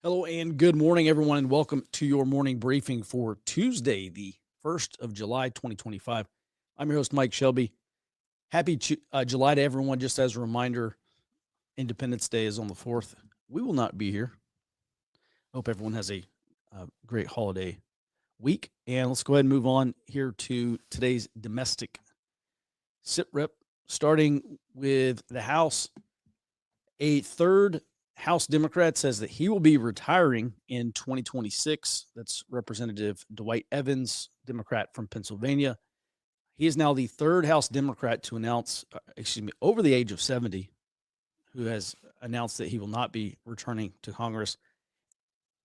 Hello and good morning, everyone, and welcome to your morning briefing for Tuesday, the 1st of July, 2025. I'm your host, Mike Shelby. Happy July to everyone. Just as a reminder, Independence Day is on the 4th. We will not be here. Hope everyone has a great holiday week. And let's go ahead and move on here to today's domestic sit rep, starting with the House. A third House Democrat says that he will be retiring in 2026. That's Representative Dwight Evans, Democrat from Pennsylvania. He is now the third House Democrat to announce, over the age of 70, who has announced that he will not be returning to Congress.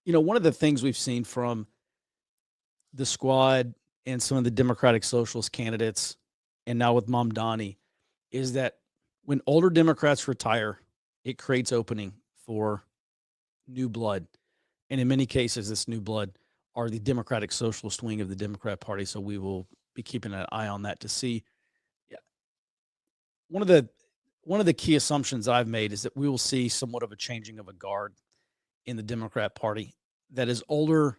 You know, one of the things we've seen from the squad and some of the Democratic Socialist candidates, and now with Mamdani, is that when older Democrats retire, it creates opening for new blood. And in many cases, this new blood are the Democratic Socialist wing of the Democrat Party. So we will be keeping an eye on that to see. Yeah. One of the key assumptions I've made is that we will see somewhat of a changing of a guard in the Democrat Party that is older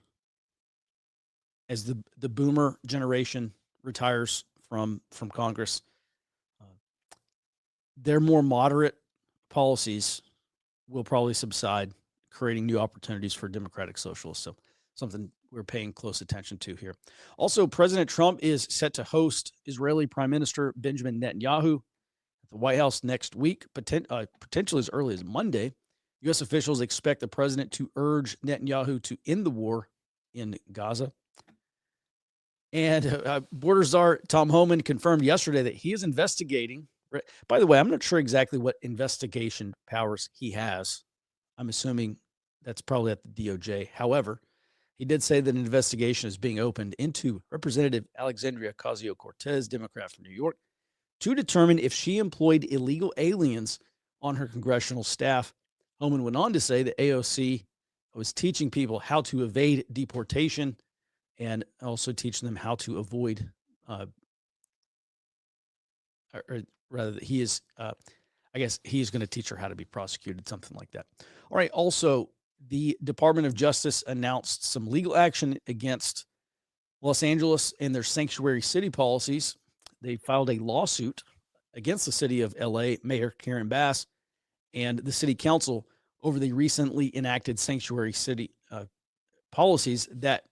as the boomer generation retires from Congress. Their more moderate policies will probably subside, creating new opportunities for Democratic Socialists. So something we're paying close attention to here. Also, President Trump is set to host Israeli Prime Minister Benjamin Netanyahu at the White House next week, potentially as early as Monday. U.S. officials expect the president to urge Netanyahu to end the war in Gaza. And Border Czar Tom Homan confirmed yesterday that he is investigating. By the way, I'm not sure exactly what investigation powers he has. I'm assuming that's probably at the DOJ. However, he did say that an investigation is being opened into Representative Alexandria Ocasio-Cortez, Democrat from New York, to determine if she employed illegal aliens on her congressional staff. Homan went on to say that AOC was teaching people how to evade deportation and also teaching them how to avoid or rather that he is, I guess he's going to teach her how to be prosecuted, something like that. All right. Also, the Department of Justice announced some legal action against Los Angeles and their sanctuary city policies. They filed a lawsuit against the city of LA, Mayor Karen Bass, and the city council over the recently enacted sanctuary city policies that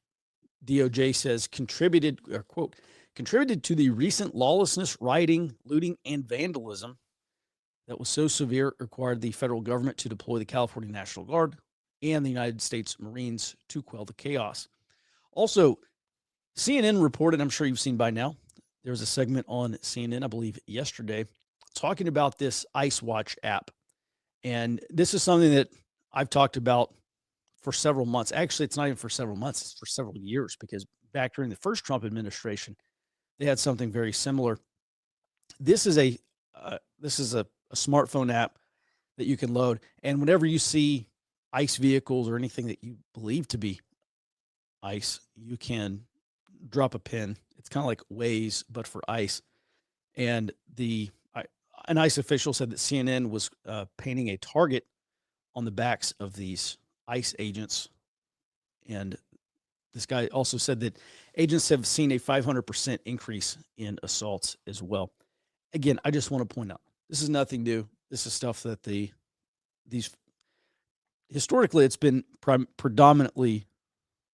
DOJ says contributed, or quote, contributed to the recent lawlessness, rioting, looting, and vandalism that was so severe it required the federal government to deploy the California National Guard and the United States Marines to quell the chaos. Also, CNN reported, I'm sure you've seen by now, there was a segment on CNN, I believe yesterday, talking about this Ice Watch app. And this is something that I've talked about for several months. Actually, it's not even for several months, it's for several years, because back during the first Trump administration, they had something very similar. This is a smartphone app that you can load, and whenever you see ICE vehicles or anything that you believe to be ICE, you can drop a pin. It's kind of like Waze, but for ICE. And an ICE official said that CNN was painting a target on the backs of these ICE agents. And this guy also said that agents have seen a 500% increase in assaults as well. Again, I just want to point out, this is nothing new. This is stuff that these historically, it's been predominantly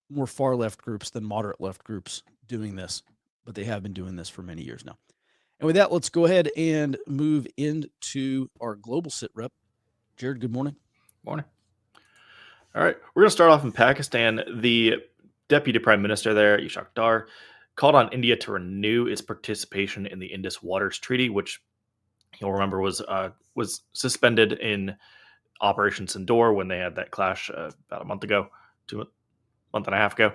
more far left groups than moderate left groups doing this, but they have been doing this for many years now. And with that, let's go ahead and move into our global sit rep. Jared, good morning. Morning. All right, we're going to start off in Pakistan. The deputy prime minister there, Ishaq Dar, called on India to renew its participation in the Indus Waters Treaty, which you'll remember was suspended in Operation Sindoor when they had that clash about a month and a half ago.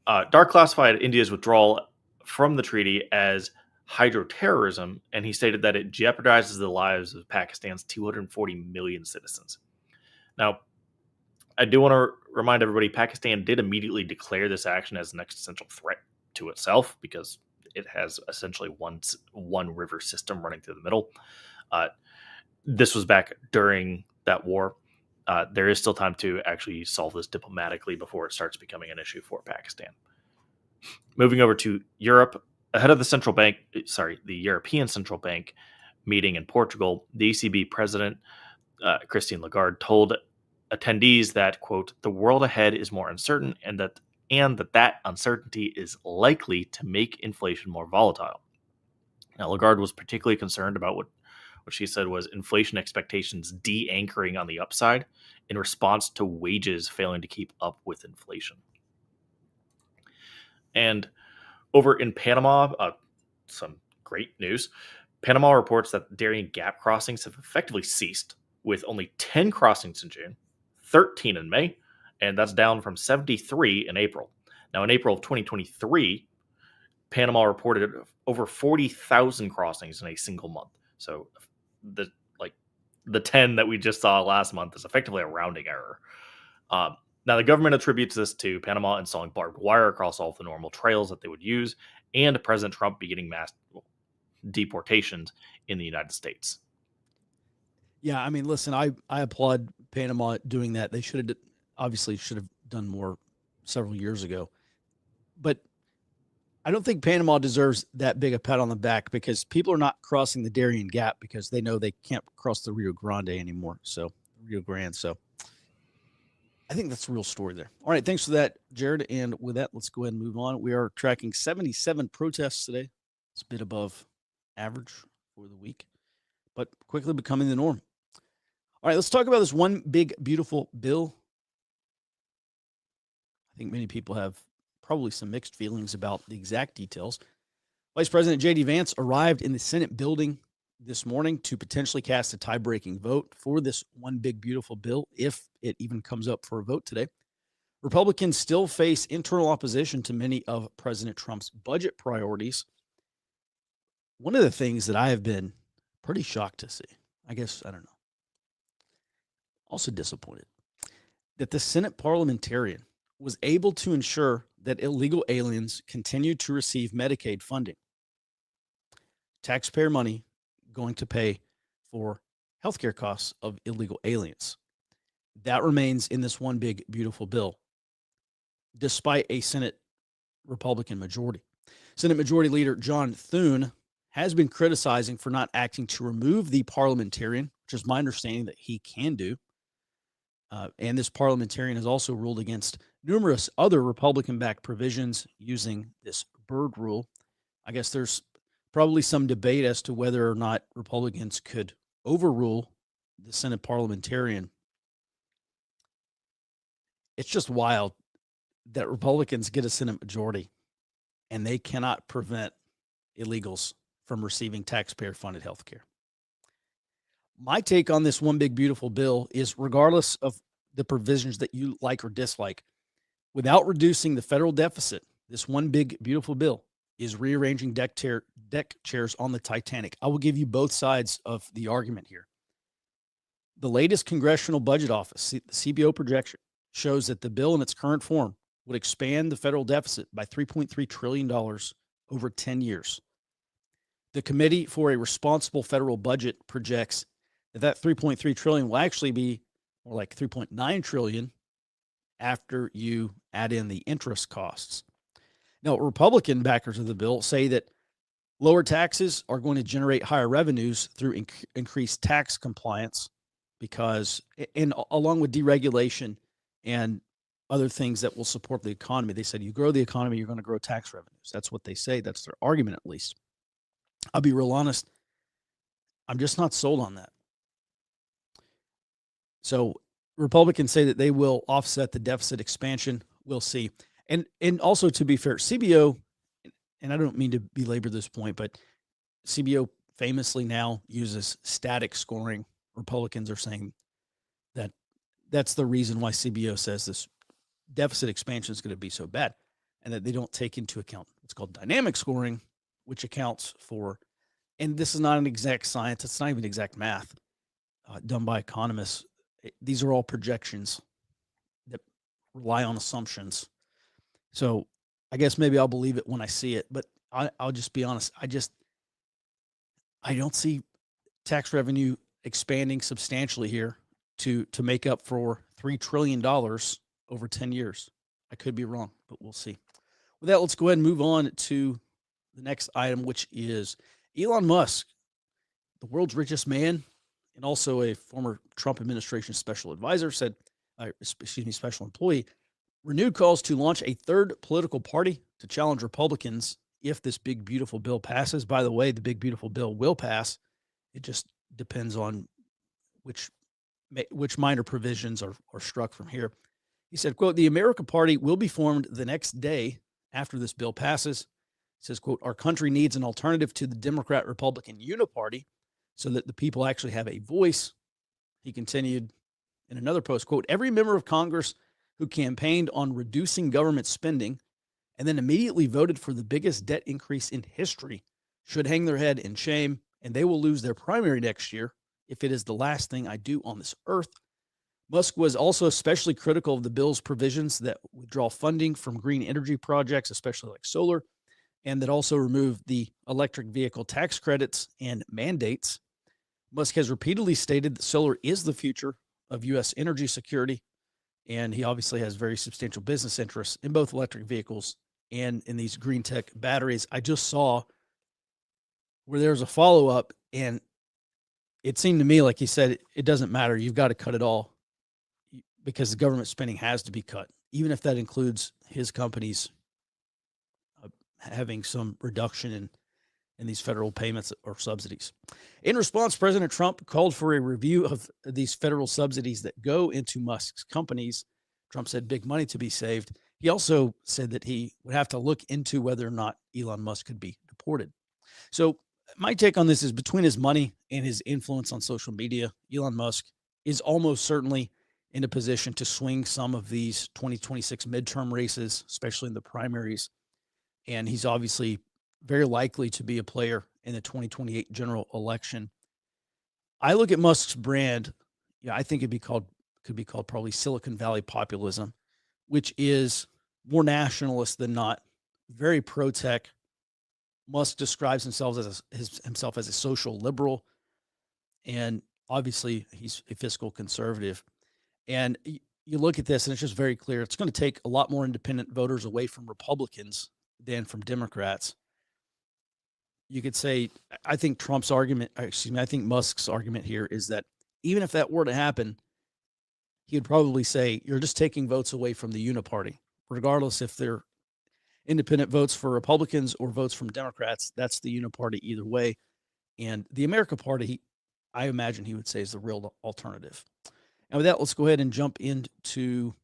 Dar classified India's withdrawal from the treaty as hydroterrorism, and he stated that it jeopardizes the lives of Pakistan's 240 million citizens. Now, I do want to remind everybody, Pakistan did immediately declare this action as an existential threat to itself because it has essentially one river system running through the middle. This was back during that war. there is still time to actually solve this diplomatically before it starts becoming an issue for Pakistan. Moving over to Europe, ahead of the European Central Bank meeting in Portugal, the ECB president, Christine Lagarde, told attendees that, quote, the world ahead is more uncertain and that uncertainty is likely to make inflation more volatile. Now, Lagarde was particularly concerned about what she said was inflation expectations de-anchoring on the upside in response to wages failing to keep up with inflation. And over in Panama, some great news. Panama reports that Darien Gap crossings have effectively ceased, with only 10 crossings in June, 13 in May, and that's down from 73 in April. Now, in April of 2023, Panama reported over 40,000 crossings in a single month. So the 10 that we just saw last month is effectively a rounding error. Now, the government attributes this to Panama installing barbed wire across all of the normal trails that they would use, and President Trump beginning mass deportations in the United States. Yeah, I mean, listen, I applaud Panama doing that. They should have done more several years ago. But I don't think Panama deserves that big a pat on the back, because people are not crossing the Darien Gap because they know they can't cross the Rio Grande anymore. So I think that's the real story there. All right, thanks for that, Jared. And with that, let's go ahead and move on. We are tracking 77 protests today. It's a bit above average for the week, but quickly becoming the norm. All right, let's talk about this one big, beautiful bill. I think many people have probably some mixed feelings about the exact details. Vice President J.D. Vance arrived in the Senate building this morning to potentially cast a tie-breaking vote for this one big, beautiful bill, if it even comes up for a vote today. Republicans still face internal opposition to many of President Trump's budget priorities. One of the things that I have been pretty shocked to see, I don't know, also disappointed, that the Senate parliamentarian was able to ensure that illegal aliens continue to receive Medicaid funding. Taxpayer money going to pay for healthcare costs of illegal aliens. That remains in this one big, beautiful bill, despite a Senate Republican majority. Senate Majority Leader John Thune has been criticizing for not acting to remove the parliamentarian, which is my understanding that he can do. And this parliamentarian has also ruled against numerous other Republican-backed provisions using this Byrd rule. I guess there's probably some debate as to whether or not Republicans could overrule the Senate parliamentarian. It's just wild that Republicans get a Senate majority and they cannot prevent illegals from receiving taxpayer-funded health care. My take on this one big, beautiful bill is, regardless of the provisions that you like or dislike, without reducing the federal deficit, this one big, beautiful bill is rearranging deck chairs on the Titanic. I will give you both sides of the argument here. The latest Congressional Budget Office, the CBO projection, shows that the bill in its current form would expand the federal deficit by $3.3 trillion over 10 years. The Committee for a Responsible Federal Budget projects that $3.3 trillion will actually be more like $3.9 trillion after you add in the interest costs. Now, Republican backers of the bill say that lower taxes are going to generate higher revenues through increased tax compliance, because, and along with deregulation and other things that will support the economy. They said, you grow the economy, you're going to grow tax revenues. That's what they say. That's their argument, at least. I'll be real honest, I'm just not sold on that. So Republicans say that they will offset the deficit expansion. We'll see. And also, to be fair, CBO, and I don't mean to belabor this point, but CBO famously now uses static scoring. Republicans are saying that that's the reason why CBO says this deficit expansion is going to be so bad, and that they don't take into account what's called dynamic scoring, which accounts for, and this is not an exact science, it's not even exact math done by economists. These are all projections that rely on assumptions. So I guess maybe I'll believe it when I see it, but I'll just be honest. I don't see tax revenue expanding substantially here to make up for $3 trillion over 10 years. I could be wrong, but we'll see. With that, let's go ahead and move on to the next item, which is Elon Musk, the world's richest man and also a former Trump administration special advisor, said, special employee, renewed calls to launch a third political party to challenge Republicans if this big, beautiful bill passes. By the way, the big, beautiful bill will pass. It just depends on which minor provisions are struck from here. He said, quote, the America Party will be formed the next day after this bill passes. He says, quote, our country needs an alternative to the Democrat-Republican uniparty so that the people actually have a voice. He continued in another post, quote, every member of Congress who campaigned on reducing government spending and then immediately voted for the biggest debt increase in history should hang their head in shame, and they will lose their primary next year if it is the last thing I do on this earth. Musk was also especially critical of the bill's provisions that withdraw funding from green energy projects, especially like solar, and that also remove the electric vehicle tax credits and mandates. Musk has repeatedly stated that solar is the future of U.S. energy security, and he obviously has very substantial business interests in both electric vehicles and in these green tech batteries. I just saw where there's a follow-up, and it seemed to me like he said, it doesn't matter. You've got to cut it all because the government spending has to be cut, even if that includes his companies having some reduction in these federal payments or subsidies. In response, President Trump called for a review of these federal subsidies that go into Musk's companies. Trump said big money to be saved. He also said that he would have to look into whether or not Elon Musk could be deported. So my take on this is between his money and his influence on social media, Elon Musk is almost certainly in a position to swing some of these 2026 midterm races, especially in the primaries. And he's obviously very likely to be a player in the 2028 general election. I look at Musk's brand. I think could be called probably Silicon Valley populism, which is more nationalist than not, very pro-tech. Musk describes himself as a social liberal, and obviously he's a fiscal conservative. And you look at this, and it's just very clear. It's going to take a lot more independent voters away from Republicans than from Democrats. You could say, I think I think Musk's argument here is that even if that were to happen, he would probably say, you're just taking votes away from the uniparty, regardless if they're independent votes for Republicans or votes from Democrats. That's the uniparty either way. And the America Party, I imagine he would say, is the real alternative. And with that, let's go ahead and jump into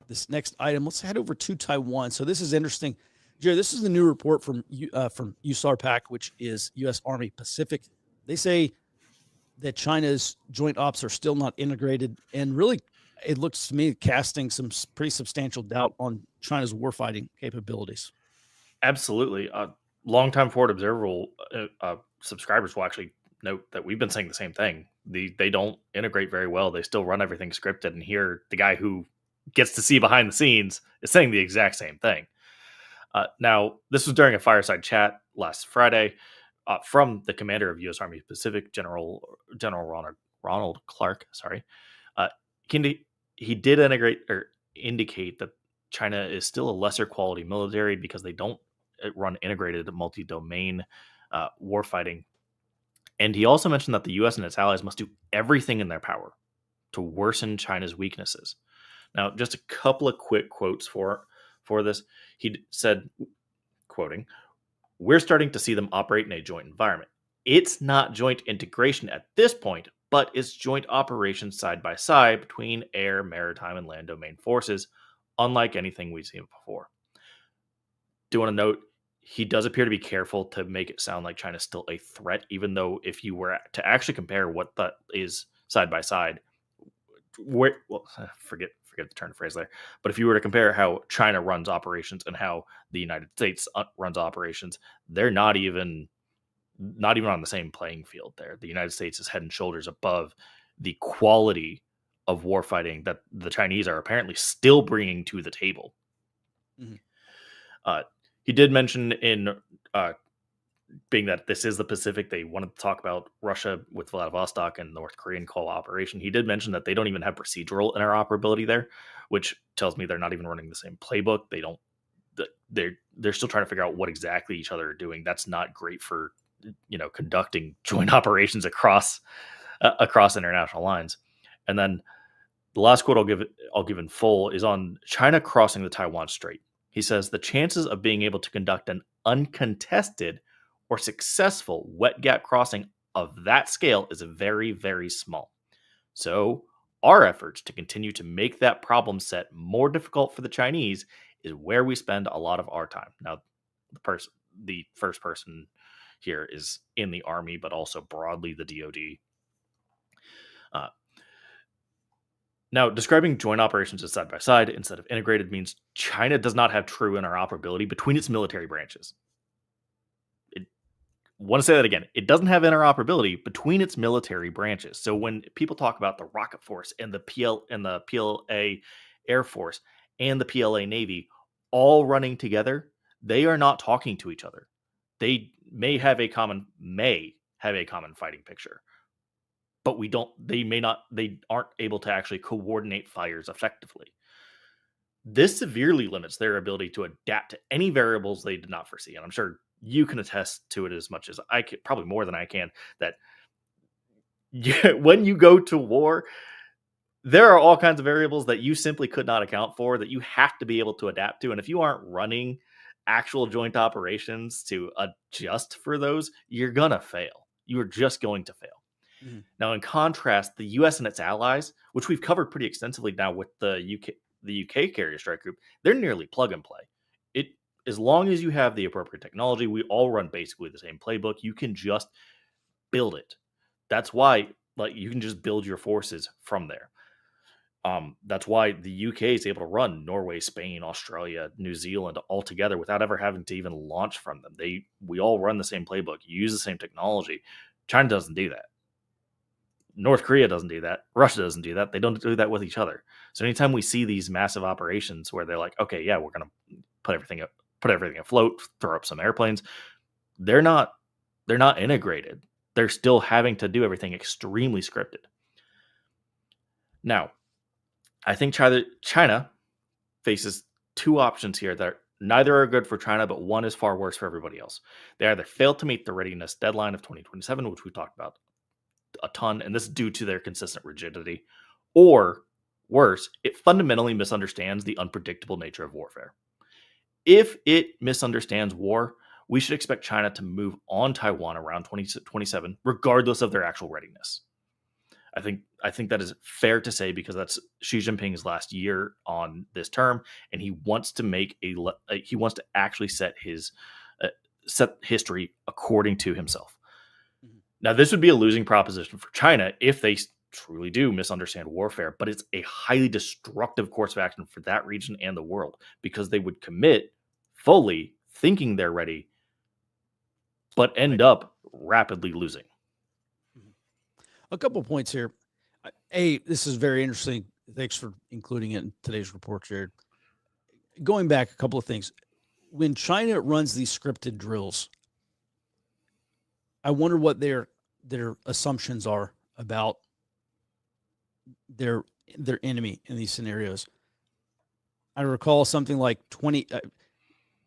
this next item. Let's head over to Taiwan. So this is interesting. Jerry, this is the new report from USARPAC, which is U.S. Army Pacific. They say that China's joint ops are still not integrated, and really, it looks to me casting some pretty substantial doubt on China's warfighting capabilities. Absolutely. Longtime Forward Observer subscribers will actually note that we've been saying the same thing. They don't integrate very well. They still run everything scripted, and here the guy who gets to see behind the scenes is saying the exact same thing. Now, this was during a fireside chat last Friday from the commander of U.S. Army Pacific, General Ronald Clark. Sorry, he did indicate that China is still a lesser quality military because they don't run integrated multi-domain warfighting. And he also mentioned that the U.S. and its allies must do everything in their power to worsen China's weaknesses. Now, just a couple of quick quotes for this. He said, quoting, "We're starting to see them operate in a joint environment. It's not joint integration at this point, but it's joint operations side by side between air, maritime, and land domain forces, unlike anything we've seen before." Do want to note, he does appear to be careful to make it sound like China's still a threat, even though if you were to actually compare what that is side by side, forget the turn of phrase there. But if you were to compare how China runs operations and how the United States runs operations, they're not even on the same playing field there. The United States is head and shoulders above the quality of warfighting that the Chinese are apparently still bringing to the table. Mm-hmm. He did mention in being that this is the Pacific, they wanted to talk about Russia with Vladivostok and North Korean cooperation. He did mention that they don't even have procedural interoperability there, which tells me they're not even running the same playbook. They don't. They're still trying to figure out what exactly each other are doing. That's not great for conducting joint operations across international lines. And then the last quote I'll give in full is on China crossing the Taiwan Strait. He says the chances of being able to conduct an uncontested or successful wet gap crossing of that scale is very, very small. So our efforts to continue to make that problem set more difficult for the Chinese is where we spend a lot of our time. Now, the first person here is in the Army, but also broadly the DoD. Now, describing joint operations as side by side instead of integrated means China does not have true interoperability between its military branches. I want to say that again. It doesn't have interoperability between its military branches. So when people talk about the Rocket Force and the PLA Air Force and the PLA Navy all running together, they are not talking to each other. They may have a common fighting picture, but they aren't able to actually coordinate fires effectively. This severely limits their ability to adapt to any variables they did not foresee. And I'm sure you can attest to it as much as I can, probably more than I can, that when you go to war, there are all kinds of variables that you simply could not account for that you have to be able to adapt to. And if you aren't running actual joint operations to adjust for those, you're going to fail. You're just going to fail. Mm-hmm. Now, in contrast, the U.S. and its allies, which we've covered pretty extensively now with the UK Carrier Strike Group, they're nearly plug and play. As long as you have the appropriate technology, we all run basically the same playbook. You can just build it. That's why, you can just build your forces from there. That's why the UK is able to run Norway, Spain, Australia, New Zealand all together without ever having to even launch from them. We all run the same playbook, use the same technology. China doesn't do that. North Korea doesn't do that. Russia doesn't do that. They don't do that with each other. So anytime we see these massive operations where they're like, okay, yeah, we're going to put everything afloat, throw up some airplanes, they're not integrated. They're still having to do everything extremely scripted. Now, I think China faces two options here that neither are good for China, but one is far worse for everybody else. They either fail to meet the readiness deadline of 2027, which we talked about a ton, and this is due to their consistent rigidity, or worse, it fundamentally misunderstands the unpredictable nature of warfare. If it misunderstands war, we should expect China to move on Taiwan around 2027, regardless of their actual readiness. I think that is fair to say because that's Xi Jinping's last year on this term, and he wants to actually set history according to himself. Mm-hmm. Now, this would be a losing proposition for China if they truly do misunderstand warfare, but it's a highly destructive course of action for that region and the world because they would commit fully thinking they're ready, but end up rapidly losing. A couple points here. This is very interesting. Thanks for including it in today's report, Jared. Going back, a couple of things. When China runs these scripted drills, I wonder what their assumptions are about their enemy in these scenarios. I recall something like 20.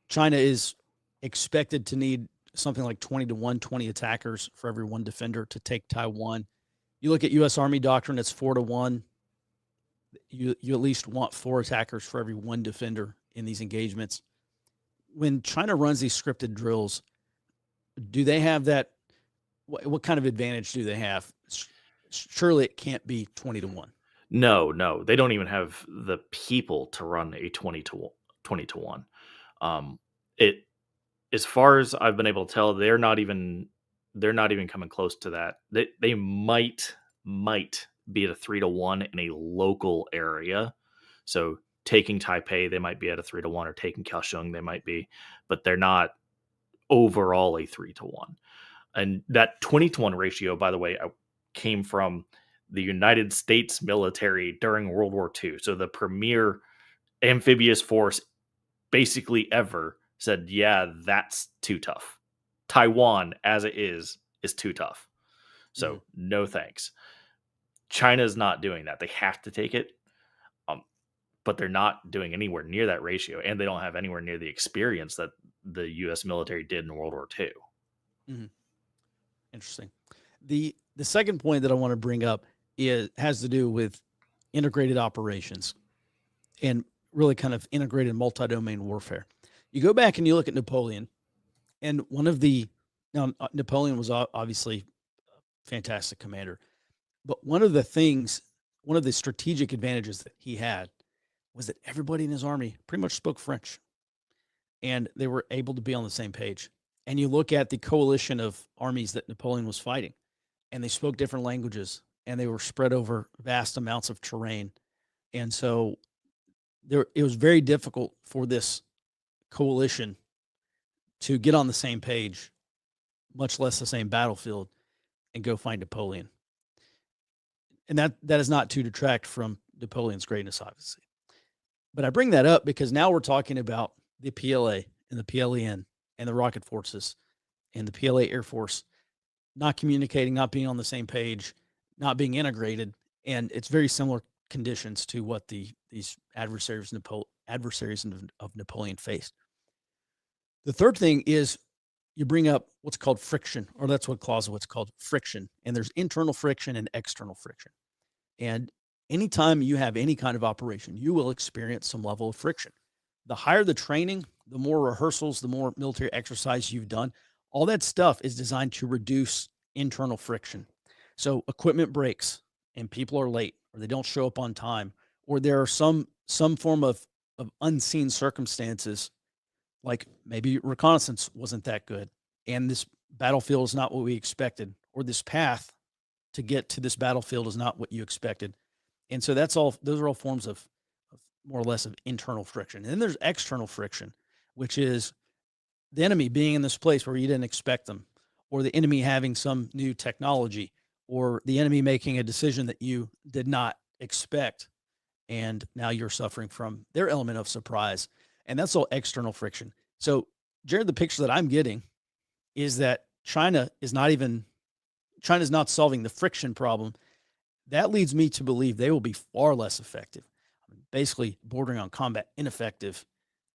China is expected to need something like 20 to 1, 20 attackers for every one defender to take Taiwan. You look at U.S. Army doctrine, it's 4 to 1. You at least want 4 attackers for every one defender in these engagements. When China runs these scripted drills, do they have that? What kind of advantage do they have? Surely it can't be 20 to 1. No, they don't even have the people to run a 20 to 1. As far as I've been able to tell, they're not even coming close to that. They might be at a 3 to 1 in a local area. So taking Taipei, they might be at a 3 to 1, or taking Kaohsiung, they might be, but they're not overall a 3 to 1. And that 20 to 1 ratio, by the way, came from the United States military during World War II. So the premier amphibious force basically ever said, yeah, that's too tough. Taiwan, as it is too tough. Mhm. So no thanks. China's not doing that. They have to take it, but they're not doing anywhere near that ratio, and they don't have anywhere near the experience that the U.S. military did in World War II. Mhm. Interesting. The second point that I want to bring up has to do with integrated operations and really kind of integrated multi-domain warfare. You go back and you look at Napoleon, and Napoleon was obviously a fantastic commander, but one of the strategic advantages that he had was that everybody in his army pretty much spoke French, and they were able to be on the same page. And you look at the coalition of armies that Napoleon was fighting, and they spoke different languages, and they were spread over vast amounts of terrain. And so it was very difficult for this coalition to get on the same page, much less the same battlefield, and go find Napoleon. And that is not to detract from Napoleon's greatness, obviously. But I bring that up because now we're talking about the PLA and the PLEN and the rocket forces and the PLA Air Force not communicating, not being on the same page, not being integrated, and it's very similar conditions to what these adversaries of Napoleon faced. The third thing is you bring up what's called friction, or that's what Clausewitz called friction, and there's internal friction and external friction. And anytime you have any kind of operation, you will experience some level of friction. The higher the training, the more rehearsals, the more military exercise you've done, all that stuff is designed to reduce internal friction. So equipment breaks and people are late, or they don't show up on time, or there are some form of unseen circumstances, like maybe reconnaissance wasn't that good, and this battlefield is not what we expected, or this path to get to this battlefield is not what you expected. And so those are all forms of more or less of internal friction. And then there's external friction, which is the enemy being in this place where you didn't expect them, or the enemy having some new technology, or the enemy making a decision that you did not expect. And now you're suffering from their element of surprise. And that's all external friction. So, Jared, the picture that I'm getting is that China's not solving the friction problem. That leads me to believe they will be far less effective, basically bordering on combat ineffective,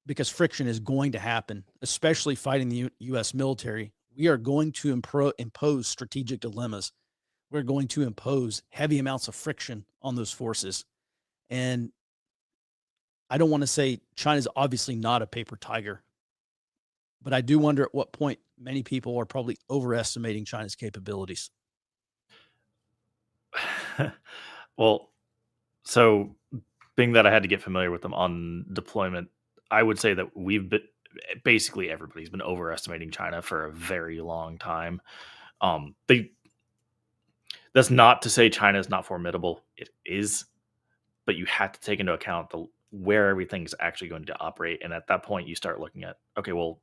because friction is going to happen, especially fighting the U.S. military. We are going to impose strategic dilemmas. We're going to impose heavy amounts of friction on those forces. And I don't want to say China's obviously not a paper tiger, but I do wonder at what point many people are probably overestimating China's capabilities. Well, so being that I had to get familiar with them on deployment, I would say that basically everybody's been overestimating China for a very long time. They That's not to say China is not formidable. It is, but you have to take into account where everything's actually going to operate. And at that point, you start looking at, okay, well,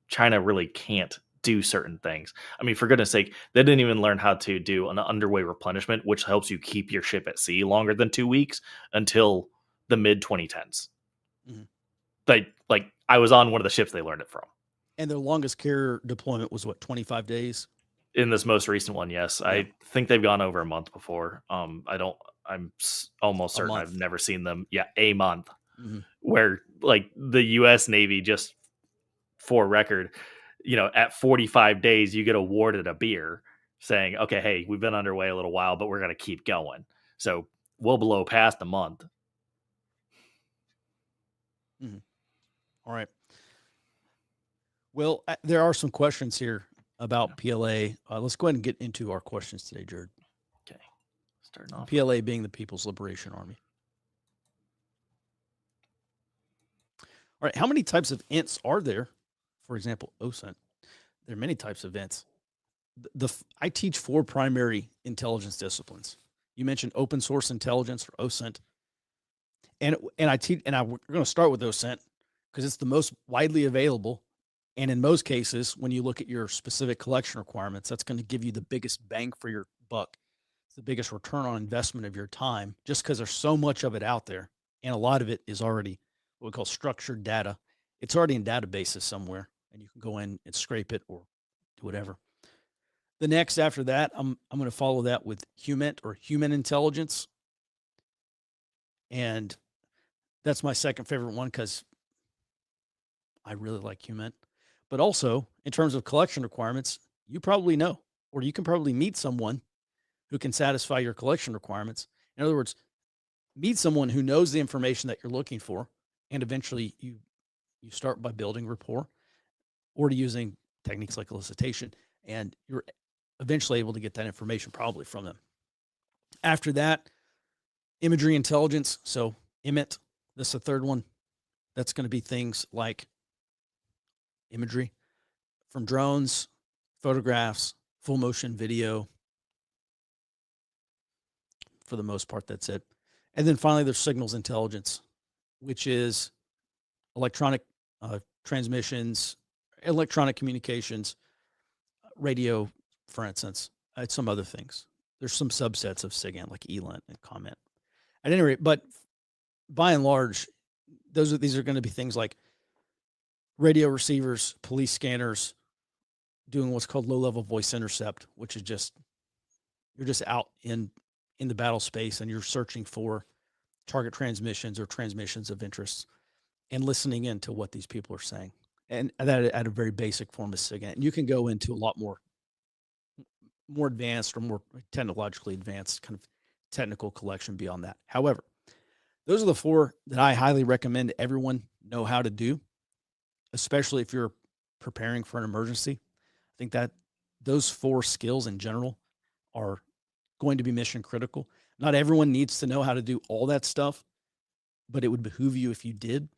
China really can't do certain things. I mean, for goodness sake, they didn't even learn how to do an underway replenishment, which helps you keep your ship at sea longer than 2 weeks until the mid 2010s. Mm-hmm. Like I was on one of the ships they learned it from. And their longest carrier deployment was what, 25 days? In this most recent one, yes. Yeah. I think they've gone over a month before. Almost A certain month. I've never seen them. Yeah, a month. Mm-hmm. Where like the U.S. Navy, just for record, at 45 days you get awarded a beer saying, okay, hey, we've been underway a little while, but we're going to keep going. So we'll blow past a month. Mm-hmm. All right. Well, there are some questions here about PLA. Let's go ahead and get into our questions today, Jared. Okay. Starting off. PLA being the People's Liberation Army. All right. How many types of INTs are there? For example, OSINT. There are many types of INTs. I teach 4 primary intelligence disciplines. You mentioned open source intelligence, or OSINT. And we're going to start with OSINT because it's the most widely available. And in most cases, when you look at your specific collection requirements, that's going to give you the biggest bang for your buck. It's the biggest return on investment of your time, just because there's so much of it out there. And a lot of it is already what we call structured data. It's already in databases somewhere, and you can go in and scrape it or do whatever. The next after that, I'm going to follow that with human intelligence. And that's my second favorite one because I really like human. But also, in terms of collection requirements, you probably know, or you can probably meet someone who can satisfy your collection requirements. In other words, meet someone who knows the information that you're looking for, and eventually you start by building rapport or using techniques like elicitation, and you're eventually able to get that information probably from them. After that, imagery intelligence. So emit, this is the third one. That's going to be things like imagery from drones, photographs, full motion video. For the most part, that's it. And then finally, there's signals intelligence, which is electronic transmissions, electronic communications, radio, for instance, some other things. There's some subsets of SIGINT like ELINT and comment. At any rate, but by and large, these are going to be things like radio receivers, police scanners, doing what's called low-level voice intercept, which is just you're just out in the battle space and you're searching for target transmissions or transmissions of interest and listening in to what these people are saying. And that at a very basic form of SIGINT. And you can go into a lot more advanced or more technologically advanced kind of technical collection beyond that. However, those are the four that I highly recommend everyone know how to do, especially if you're preparing for an emergency. I think that those four skills in general are going to be mission critical. Not everyone needs to know how to do all that stuff, but it would behoove you if you did.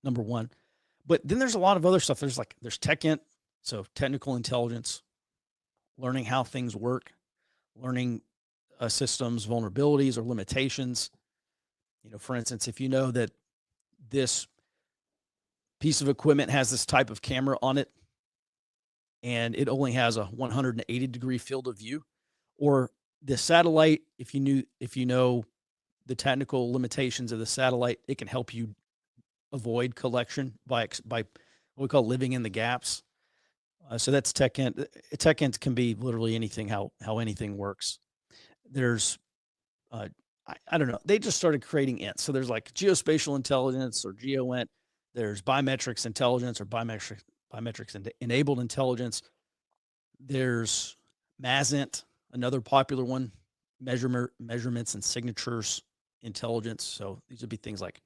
Number one. But then there's a lot of other stuff. There's TechInt, so technical intelligence, learning how things work, learning systems, vulnerabilities or limitations. For instance, if you know that this piece of equipment has this type of camera on it and it only has a 180-degree field of view, or the satellite, if you know the technical limitations of the satellite, it can help you avoid collection by what we call living in the gaps. So that's TechInt. TechInt can be literally anything, how anything works. There's, I don't know. They just started creating int. So there's like geospatial intelligence or GeoInt. There's biometrics intelligence or biometrics enabled intelligence. There's MASINT, another popular one, measurements and signatures intelligence. So these would be things like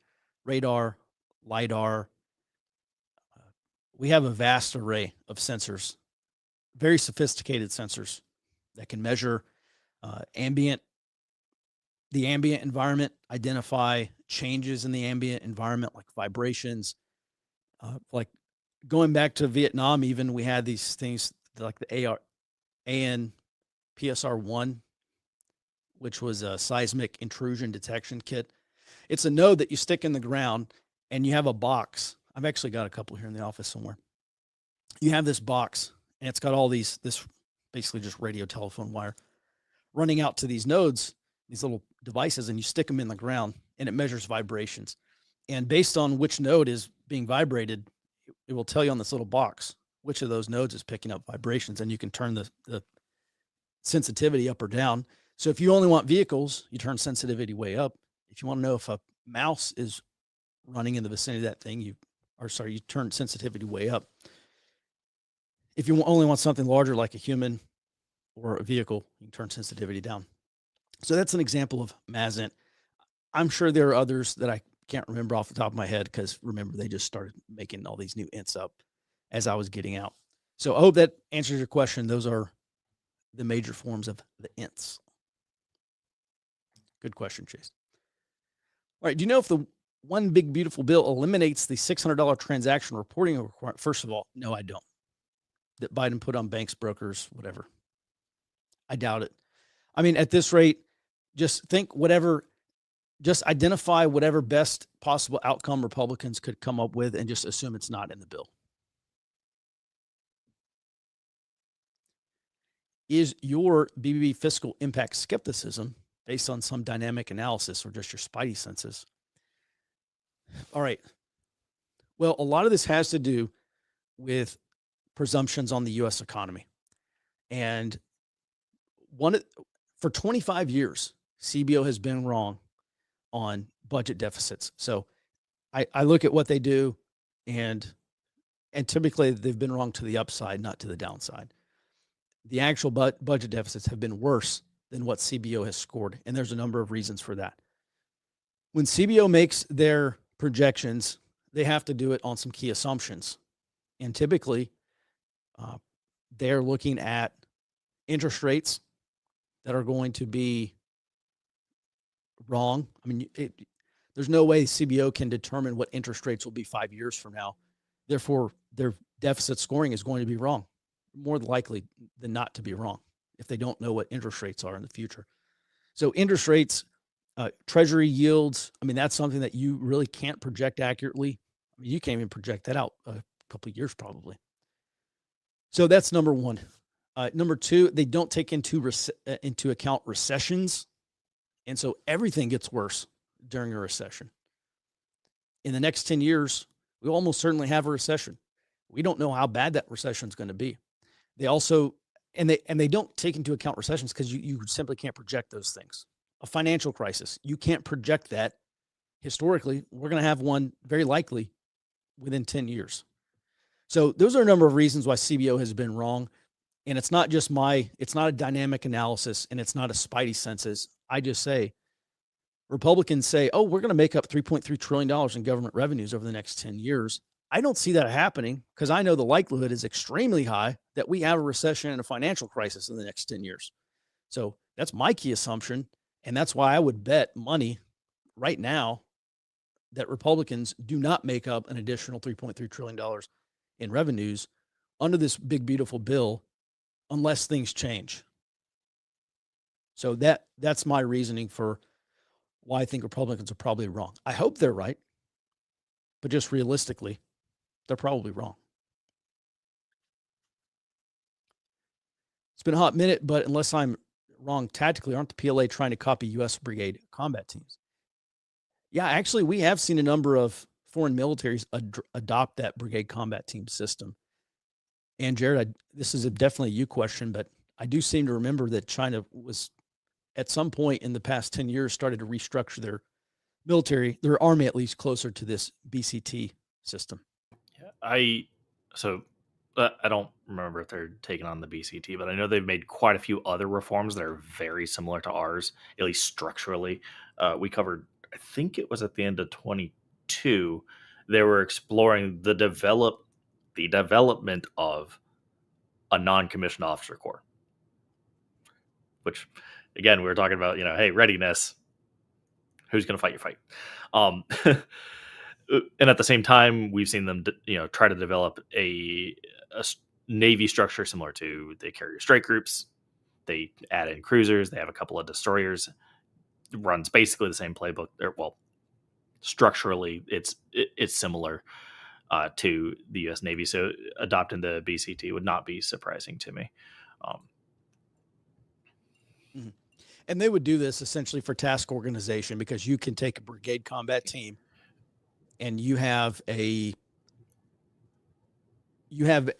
radar, LiDAR. We have a vast array of sensors, very sophisticated sensors that can measure the ambient environment, identify changes in the ambient environment like vibrations. Like going back to Vietnam, even we had these things like the AN PSR-1, which was a seismic intrusion detection kit. It's a node that you stick in the ground and you have a box. I've actually got a couple here in the office somewhere. You have this box and it's got all this basically just radio telephone wire running out to these nodes, these little devices, and you stick them in the ground and it measures vibrations. And based on which node is being vibrated, it will tell you on this little box which of those nodes is picking up vibrations, and you can turn the sensitivity up or down. So if you only want vehicles, you turn sensitivity way up. If you want to know if a mouse is running in the vicinity of that thing, you turn sensitivity way up. If you only want something larger like a human or a vehicle, you can turn sensitivity down. So that's an example of MASINT. I'm sure there are others that I can't remember off the top of my head because, remember, they just started making all these new ints up as I was getting out. So I hope that answers your question. Those are the major forms of the ints. Good question, Chase. All right, do you know if the One Big Beautiful Bill eliminates the $600 transaction reporting requirement? First of all, no, I don't. That Biden put on banks, brokers, whatever. I doubt it. I mean, at this rate, just identify whatever best possible outcome Republicans could come up with and just assume it's not in the bill. Is your BBB fiscal impact skepticism based on some dynamic analysis or just your spidey senses? All right. Well, a lot of this has to do with presumptions on the U.S. economy. And for 25 years, CBO has been wrong on budget deficits. So I look at what they do, and typically they've been wrong to the upside, not to the downside. The actual budget deficits have been worse than what CBO has scored, and there's a number of reasons for that. When CBO makes their projections, they have to do it on some key assumptions, and typically they're looking at interest rates that are going to be wrong. I mean, there's no way CBO can determine what interest rates will be 5 years from now. Therefore, their deficit scoring is going to be wrong, more likely than not to be wrong, if they don't know what interest rates are in the future. So interest rates, treasury yields, I mean, that's something that you really can't project accurately. I mean, you can't even project that out a couple of years probably. So that's number one. Number two, they don't take into account recessions. And so everything gets worse during a recession. In the next 10 years, we almost certainly have a recession. We don't know how bad that recession is going to be. They also, and they don't take into account recessions because you simply can't project those things. A financial crisis, you can't project that. Historically, we're going to have one very likely within 10 years. So those are a number of reasons why CBO has been wrong. And it's not just it's not a dynamic analysis, and it's not a spidey senses. I just say, Republicans say, oh, we're going to make up $3.3 trillion in government revenues over the next 10 years. I don't see that happening because I know the likelihood is extremely high that we have a recession and a financial crisis in the next 10 years. So that's my key assumption. And that's why I would bet money right now that Republicans do not make up an additional $3.3 trillion in revenues under this big, beautiful bill unless things change. So that's my reasoning for why I think Republicans are probably wrong. I hope they're right, but just realistically, they're probably wrong. It's been a hot minute, but unless I'm wrong tactically, aren't the PLA trying to copy U.S. Brigade combat teams? Yeah, actually, we have seen a number of foreign militaries adopt that Brigade combat team system. And Jared, this is definitely a you question, but I do seem to remember that China was at some point in the past 10 years started to restructure their military, their army at least, closer to this BCT system. I don't remember if they're taking on the BCT, but I know they've made quite a few other reforms that are very similar to ours, at least structurally. We covered, I think it was at the end of 22, they were exploring the development of a non-commissioned officer corps, which, again, we were talking about, hey, readiness, who's going to fight your fight? And at the same time, we've seen them, try to develop a Navy structure similar to the carrier strike groups. They add in cruisers. They have a couple of destroyers. It runs basically the same playbook. Well, structurally, it's similar to the U.S. Navy. So adopting the BCT would not be surprising to me. And they would do this essentially for task organization because you can take a brigade combat team and you have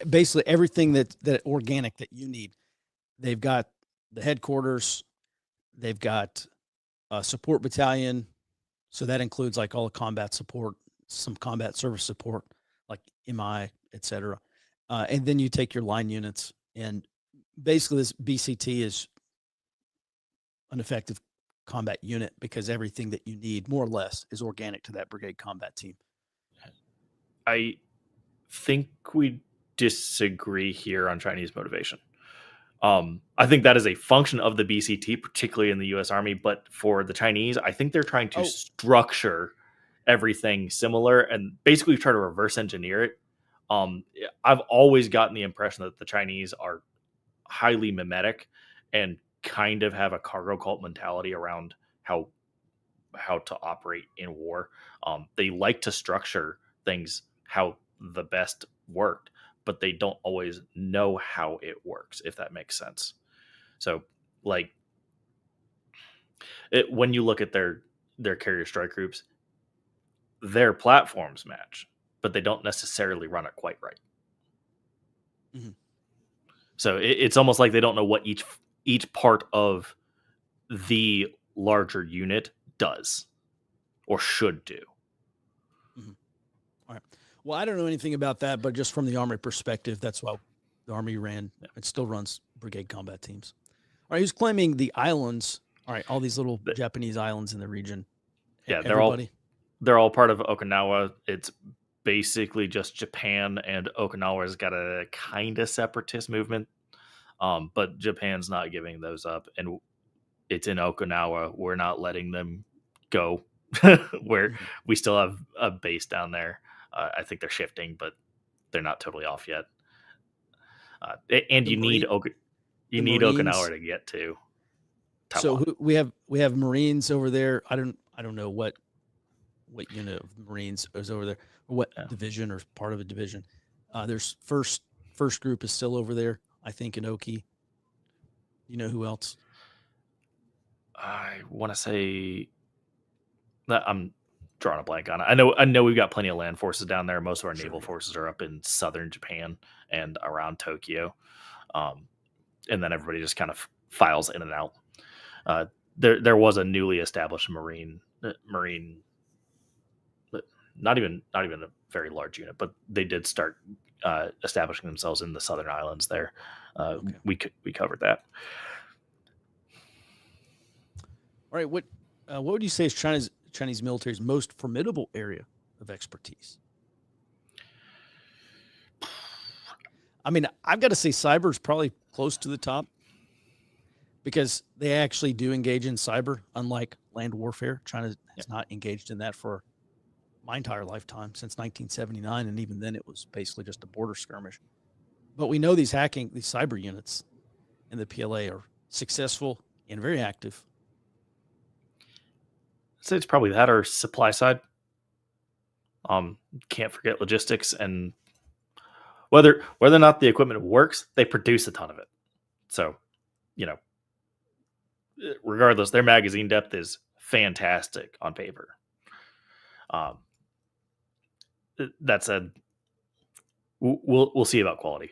basically everything that organic that you need. They've got the headquarters, they've got a support battalion. So that includes like all the combat support, some combat service support, like MI, et cetera. And then you take your line units, and basically this BCT is an effective combat unit because everything that you need, more or less, is organic to that brigade combat team. I think we disagree here on Chinese motivation. I think that is a function of the BCT, particularly in the U.S. Army. But for the Chinese, I think they're trying to structure everything similar and basically try to reverse engineer it. I've always gotten the impression that the Chinese are highly mimetic and kind of have a cargo cult mentality around how to operate in war. They like to structure things how the best worked, but they don't always know how it works, if that makes sense. So, like, when you look at their carrier strike groups, their platforms match, but they don't necessarily run it quite right. Mhm. So it's almost like they don't know what each part of the larger unit does or should do. Mhm. All right. Well, I don't know anything about that, but just from the Army perspective, that's why the Army ran and still runs brigade combat teams. All right. Who's claiming the islands? All right. All these little Th- Japanese islands in the region. Yeah, Everybody. they're all part of Okinawa. It's basically just Japan, and Okinawa's got a kind of separatist movement. But Japan's not giving those up, and it's in Okinawa. We're not letting them go. Where Mhm. we still have a base down there. I think they're shifting, but they're not totally off yet. And The you need Marine, the you need Okinawa Marines. to get to So Taiwan. we have Marines over there. I don't know what unit of Marines is over there, or what Yeah. division or part of a division. There's first group is still over there, I think, in Oki. You know who else? I want to say that I'm drawing a blank on it. I know we've got plenty of land forces down there. Most of our Sure, naval yeah. forces are up in southern Japan and around Tokyo, and then everybody just kind of files in and out. There was a newly established marine, not even a very large unit, but they did start establishing themselves in the southern islands. There, Okay. we covered that. All right. What would you say is Chinese military's most formidable area of expertise? I mean, I've got to say cyber is probably close to the top because they actually do engage in cyber, unlike land warfare. China Yeah. has not engaged in that for my entire lifetime since 1979, and even then it was basically just a border skirmish. But we know these cyber units in the PLA are successful and very active. So it's probably that or supply side. Can't forget logistics and whether or not the equipment works, they produce a ton of it. So, you know, regardless, their magazine depth is fantastic on paper. Um, that said, we'll see about quality.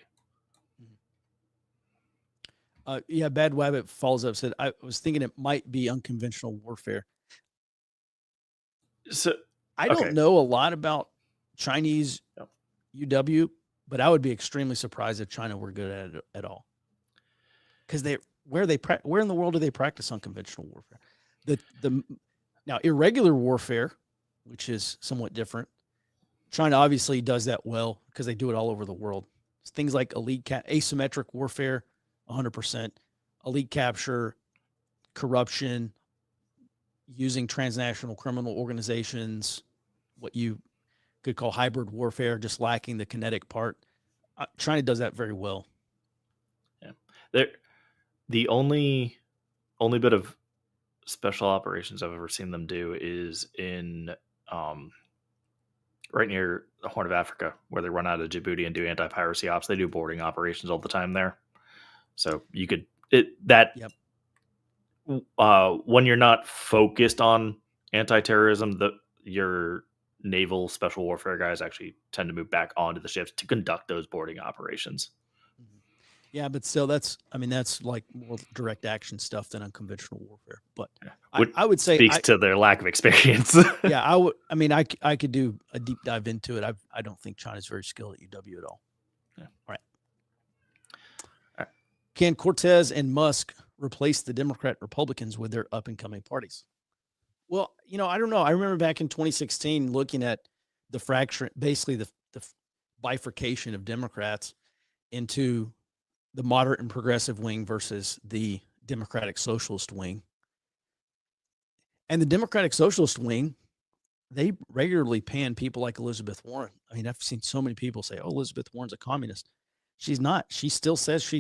Yeah, Bad Wabbit follows up said, I was thinking it might be unconventional warfare. So, I okay. don't know a lot about Chinese UW, but I would be extremely surprised if China were good at it at all. Because where in the world do they practice unconventional warfare? Now irregular warfare, which is somewhat different. China obviously does that well because they do it all over the world. It's things like asymmetric warfare, 100%, elite capture, corruption, using transnational criminal organizations, what you could call hybrid warfare, just lacking the kinetic part. China does that very well. Yeah, the only bit of special operations I've ever seen them do is in right near the Horn of Africa, where they run out of Djibouti and do anti-piracy ops. They do boarding operations all the time there. So you could Yep. When you're not focused on anti-terrorism, your naval special warfare guys actually tend to move back onto the ships to conduct those boarding operations. Yeah, but still, that's like more direct action stuff than unconventional warfare. But Which I would say speaks to their lack of experience. yeah, I would. I mean, I could do a deep dive into it. I don't think China's very skilled at UW at all. Yeah. All right. All right. Can Cortez and Musk replace the Democrat Republicans with their up and coming parties? Well, I don't know. I remember back in 2016 looking at the fracture, basically the bifurcation of Democrats into the moderate and progressive wing versus the Democratic Socialist wing. And the Democratic Socialist wing, they regularly pan people like Elizabeth Warren. I mean, I've seen so many people say, "Oh, Elizabeth Warren's a communist." She's not. She still says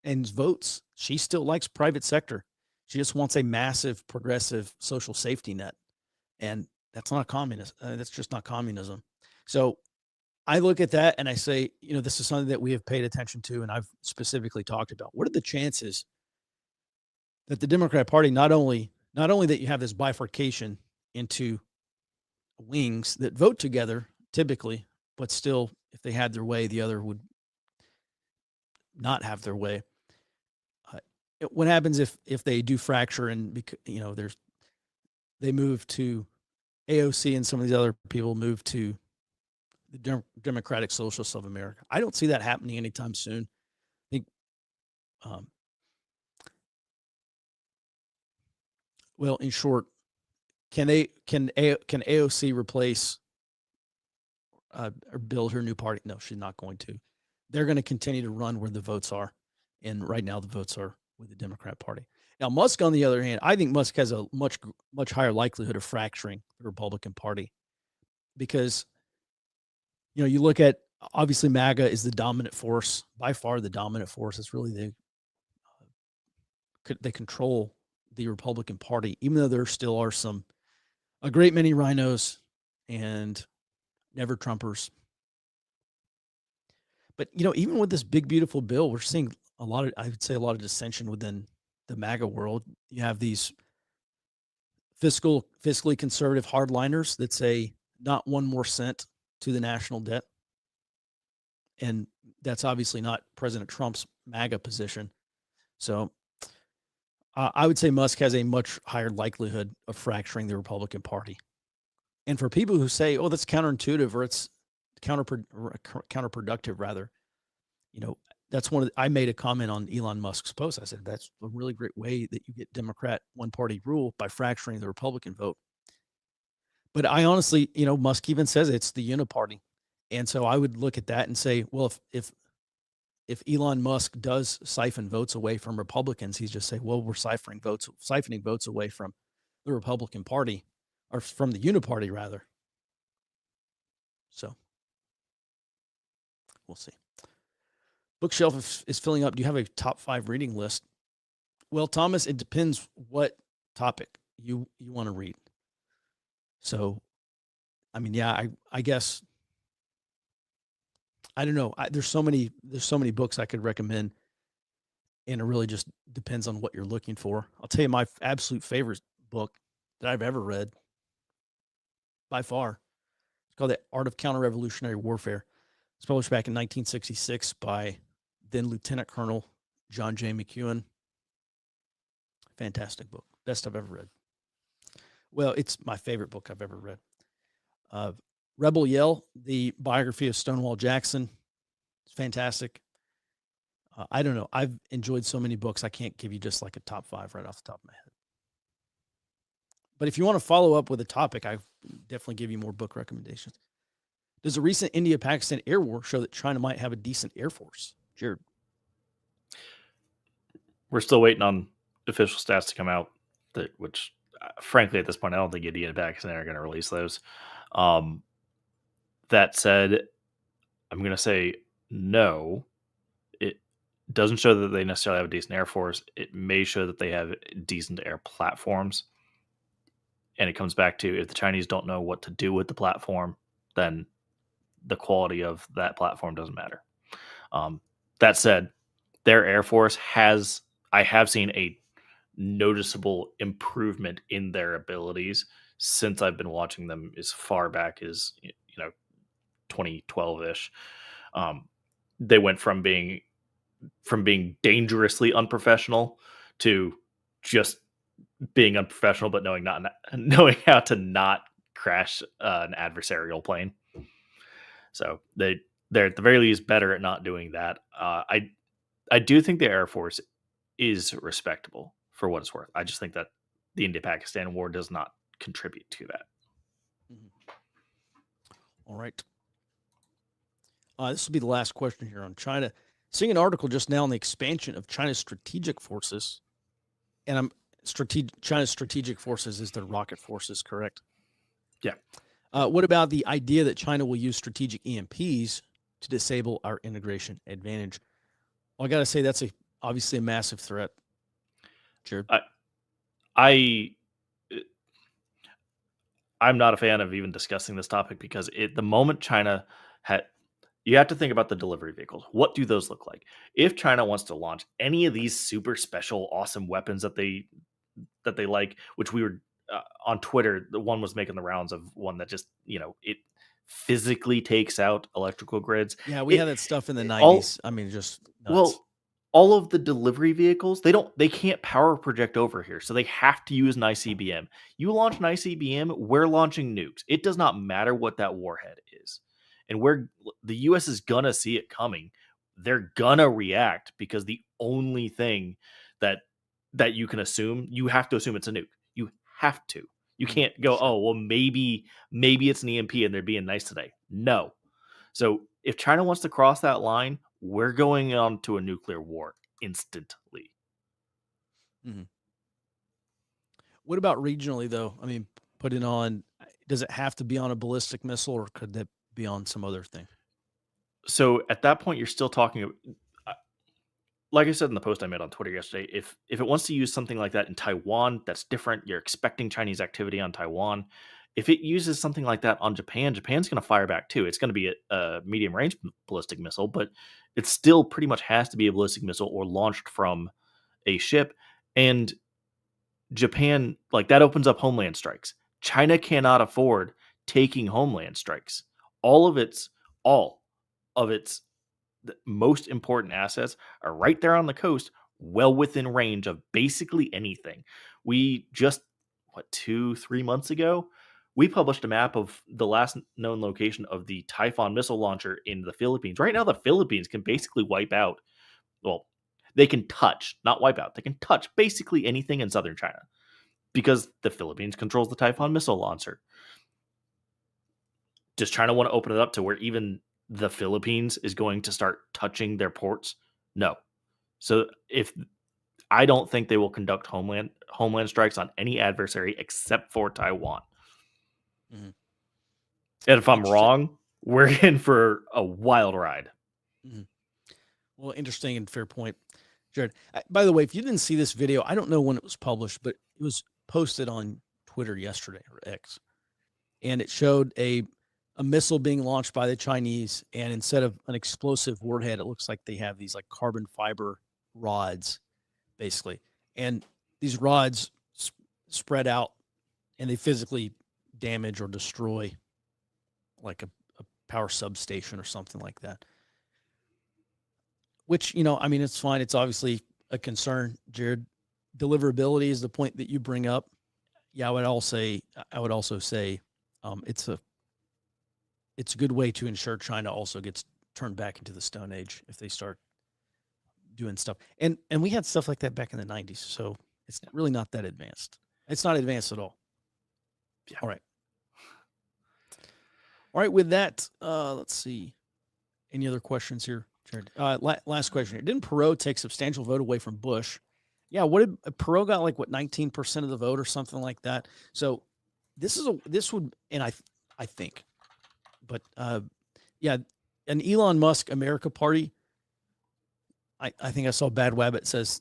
and votes. She still likes private sector. She just wants a massive progressive social safety net, and that's not communist. That's just not communism. So I look at that and I say, this is something that we have paid attention to, and I've specifically talked about. What are the chances that the Democrat Party not only that you have this bifurcation into wings that vote together typically, but still, if they had their way, the other would not have their way. What happens if they do fracture and they move to AOC and some of these other people move to the Democratic Socialists of America? I don't see that happening anytime soon. I think, well, in short, can AOC replace or build her new party? No, she's not going to. They're going to continue to run where the votes are, and right now the votes are with the Democrat Party. Now, Musk, on the other hand, I think Musk has a much higher likelihood of fracturing the Republican Party because, you look at, obviously MAGA is the dominant force, by far the dominant force. It's really they control the Republican Party, even though there still are a great many rhinos and never Trumpers. But, even with this big, beautiful bill, we're seeing a lot of dissension within the MAGA world. You have these fiscally conservative hardliners that say not one more cent to the national debt. And that's obviously not President Trump's MAGA position. So I would say Musk has a much higher likelihood of fracturing the Republican Party. And for people who say, oh, that's counterintuitive or it's counterproductive, rather, that's I made a comment on Elon Musk's post. I said, that's a really great way that you get Democrat one-party rule by fracturing the Republican vote. But I honestly, Musk even says it's the uniparty. And so I would look at that and say, well, if Elon Musk does siphon votes away from Republicans, he's just say, well, we're siphoning votes away from the Republican Party, or from the uniparty, rather. So we'll see. Bookshelf is filling up. Do you have a top 5 reading list? Well, Thomas, it depends what topic you want to read. So, I mean, yeah, I guess, I don't know. There's so many books I could recommend, and it really just depends on what you're looking for. I'll tell you my absolute favorite book that I've ever read, by far. It's called The Art of Counter-Revolutionary Warfare. It's published back in 1966 by then Lieutenant Colonel John J. McEwen. Fantastic book. Best I've ever read. Well, it's my favorite book I've ever read. Rebel Yell, the biography of Stonewall Jackson. It's fantastic. I don't know. I've enjoyed so many books. I can't give you just like a top 5 right off the top of my head. But if you want to follow up with a topic, I definitely give you more book recommendations. Does a recent India-Pakistan air war show that China might have a decent air force? Jared. We're still waiting on official stats to come out, which, frankly, at this point, I don't think India and Pakistan are going to release those. That said, I'm going to say no. It doesn't show that they necessarily have a decent air force. It may show that they have decent air platforms. And it comes back to, if the Chinese don't know what to do with the platform, then the quality of that platform doesn't matter. That said, their air force I have seen a noticeable improvement in their abilities since I've been watching them as far back as 2012-ish. They went from being dangerously unprofessional to just being unprofessional, but knowing how to not crash an adversarial plane. So they're at the very least better at not doing that. I do think the Air Force is respectable for what it's worth. I just think that the India-Pakistan war does not contribute to that. Mm-hmm. All right. This will be the last question here on China. Seeing an article just now on the expansion of China's strategic forces, and China's strategic forces is their rocket forces, correct? Yeah. What about the idea that China will use strategic EMPs to disable our integration advantage? Well, I got to say, that's obviously a massive threat. Jared? I'm not a fan of even discussing this topic because the moment China you have to think about the delivery vehicles. What do those look like? If China wants to launch any of these super special, awesome weapons that they like, which we were on Twitter, the one was making the rounds of one that just, it physically takes out electrical grids. Yeah, we had that stuff in the 90s. I mean, just nuts. Well, all of the delivery vehicles, they can't power project over here, so they have to use an ICBM. You launch an ICBM, we're launching nukes. It does not matter what that warhead is. And where the US is gonna see it coming, they're gonna react because the only thing that you can assume, you have to assume it's a nuke. You have to. You can't go, Sure. "Oh, well maybe it's an EMP and they're being nice today." No. So if China wants to cross that line, we're going on to a nuclear war instantly. Mhm. What about regionally, though? I mean, put it on. Does it have to be on a ballistic missile, or could that be on some other thing? So at that point, you're still talking. Like I said in the post I made on Twitter yesterday, if it wants to use something like that in Taiwan, that's different. You're expecting Chinese activity on Taiwan. If it uses something like that on Japan, Japan's going to fire back too. It's going to be a medium range ballistic missile, but it still pretty much has to be a ballistic missile or launched from a ship. And Japan, like that opens up homeland strikes. China cannot afford taking homeland strikes. All of its all of its most important assets are right there on the coast, well within range of basically anything. We just 2-3 months ago, we published a map of the last known location of the Typhoon missile launcher in the Philippines. Right now, the Philippines can basically wipe out. Well, they can touch, not wipe out. They can touch basically anything in southern China because the Philippines controls the Typhoon missile launcher. Does China want to open it up to where even the Philippines is going to start touching their ports? No. So if I don't think they will conduct homeland strikes on any adversary except for Taiwan. Mhm. And if I'm Interesting. wrong, we're in for a wild ride. Mhm. Well, interesting and fair point, Jared. By the way, if you didn't see this video, I don't know when it was published, but it was posted on Twitter yesterday or X, and it showed a missile being launched by the Chinese, and instead of an explosive warhead, it looks like they have these like carbon fiber rods, basically, and these rods spread out, and they physically damage or destroy like a power substation or something like that. Which, I mean, it's fine. It's obviously a concern, Jared. Deliverability is the point that you bring up. Yeah, I would also say it's a good way to ensure China also gets turned back into the Stone Age if they start doing stuff. And we had stuff like that back in the 90s, so it's really not that advanced. It's not advanced at all. Yeah. All right. All right, with that, let's see. Any other questions here, Jared? Last question here. Didn't Perot take substantial vote away from Bush? Yeah, what did Perot got, like, what, 19% of the vote or something like that? So this would, and I think, but yeah, an Elon Musk America party. I think I saw Bad Wabbit says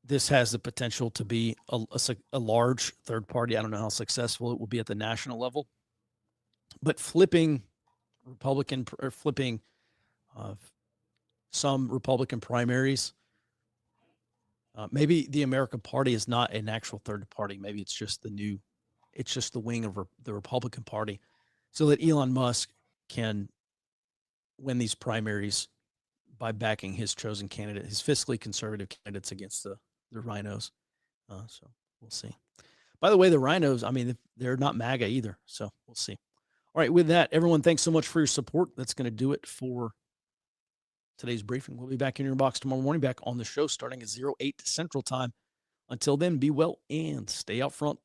this has the potential to be a large third party. I don't know how successful it will be at the national level, but flipping Republican or flipping uh, some Republican primaries. Maybe the American Party is not an actual third party. Maybe it's just it's just the wing of the Republican Party, so that Elon Musk can win these primaries by backing his chosen candidate, his fiscally conservative candidates against the rhinos. So we'll see. By the way, the rhinos, I mean, they're not MAGA either. So we'll see. All right. With that, everyone, thanks so much for your support. That's going to do it for today's briefing. We'll be back in your box tomorrow morning, back on the show starting at 08 Central Time. Until then, be well and stay out front.